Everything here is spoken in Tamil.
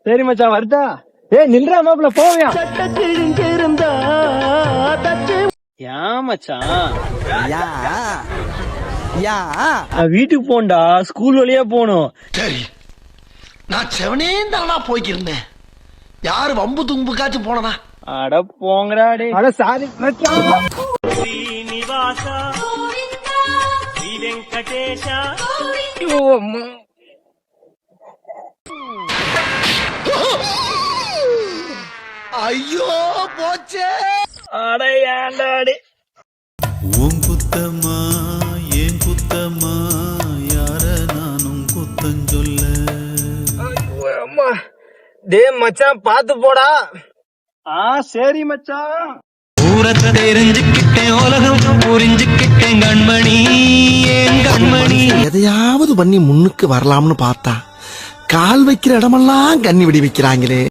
சரி மச்சான் வருதா? நில்றா மாப்பிள்ள போவியா? ஏன் மச்சான்? வீட்டுக்கு போண்டா, ஸ்கூல் வழியா போகணும். சரி, நான் செவனே தானா போய்க்கிருந்தேன். யாரு வம்பு தும்புக்காச்சும் போனனா? அட போங்கடா டே. அட சாரி மச்சான். ஸ்ரீனிவாசா ஸ்ரீ வெங்கடேஷா. ஐயோ போச்சே. அட ஏன்டா டே. உன் குத்தம்மா ஏன் குத்தம்மா யார நானும் குத்தம் சொல்ல. அம்மா டே மச்சான் பாத்து போடா. சரி மச்சான். ஊரத்தை தெரிஞ்சுக்கிட்டேன் உலகம் புரிஞ்சுக்கிட்டேன் கண்மணி ஏன் கண்மணி. எதையாவது பண்ணி முன்னுக்கு வரலாம்னு பார்த்தா கால் வைக்கிற இடமெல்லாம் கண்ணி விடி வைக்கிறாங்களே.